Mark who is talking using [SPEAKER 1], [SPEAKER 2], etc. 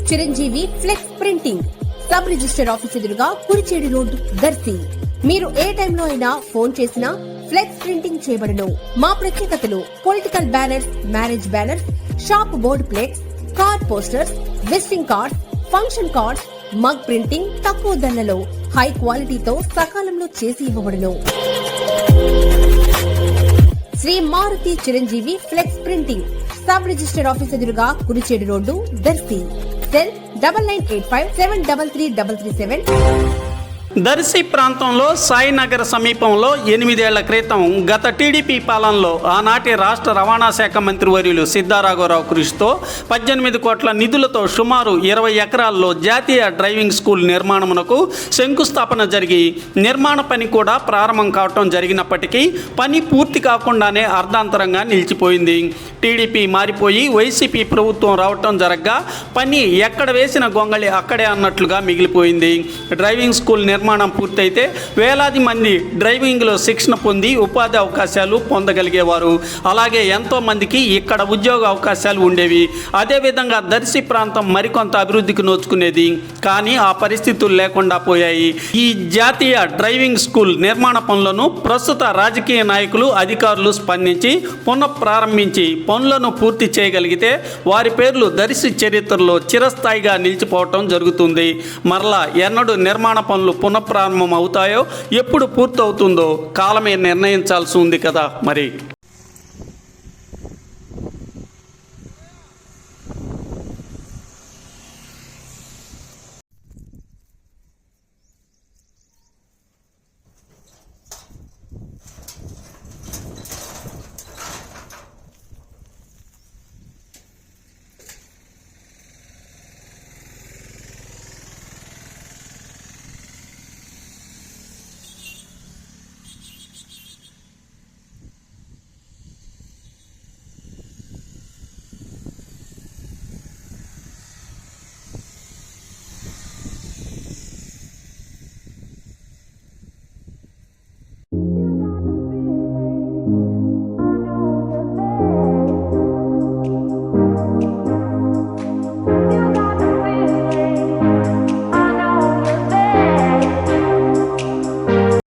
[SPEAKER 1] Chiranjeevi flex printing sub register office ఎదురుగా Kurichedu road Darsi. మీరు ఏ టైంలో అయినా ఫోన్ చేసినా ఫ్లెక్స్ ప్రింటింగ్ చేయబడును. మా ప్రత్యేకతలు political banners, marriage banners, shop board plates, car posters, visiting cards, function cards, mug printing తక్కువ ధరలలో హై క్వాలిటీతో సకాలంలో చేసి ఇవ్వబడును. Sri Maruthi Chiranjeevi flex printing sub register office ఎదురుగా కురిచేడు రోడ్డు దర్శి. సెల్ 9985733337.
[SPEAKER 2] దర్శి ప్రాంతంలో సాయినగర్ సమీపంలో 8 ఏళ్ల క్రితం గత టీడీపీ పాలనలో ఆనాటి రాష్ట్ర రవాణా శాఖ మంత్రివర్యులు సిద్ధారాఘవరావు కృషితో 18 కోట్ల నిధులతో సుమారు 20 ఎకరాల్లో జాతీయ డ్రైవింగ్ స్కూల్ నిర్మాణమునకు శంకుస్థాపన జరిగి నిర్మాణ పని కూడా ప్రారంభం కావటం జరిగినప్పటికీ పని పూర్తి కాకుండానే అర్ధాంతరంగా నిలిచిపోయింది. టీడీపీ మారిపోయి వైసీపీ ప్రభుత్వం రావటం జరగ్గా పని ఎక్కడ వేసిన గొంగళి అక్కడే అన్నట్లుగా మిగిలిపోయింది. డ్రైవింగ్ స్కూల్ నిర్మాణం పూర్తయితే వేలాది మంది డ్రైవింగ్లో శిక్షణ పొంది ఉపాధి అవకాశాలు పొందగలిగేవారు. అలాగే ఎంతో మందికి ఇక్కడ ఉద్యోగ అవకాశాలు ఉండేవి. అదేవిధంగా దర్శి ప్రాంతం మరికొంత అభివృద్ధికి నోచుకునేది. కానీ ఆ పరిస్థితులు లేకుండా పోయాయి. ఈ జాతీయ డ్రైవింగ్ స్కూల్ నిర్మాణ పనులను ప్రస్తుత రాజకీయ నాయకులు, అధికారులు స్పందించి పునఃప్రారంభించి పనులను పూర్తి చేయగలిగితే వారి పేర్లు దర్శి చరిత్రలో చిరస్థాయిగా నిలిచిపోవటం జరుగుతుంది. మరలా ఎన్నడూ నిర్మాణ పనులు పునఃప్రారంభం అవుతాయో, ఎప్పుడు పూర్తవుతుందో కాలమే నిర్ణయించాల్సి ఉంది కదా మరి.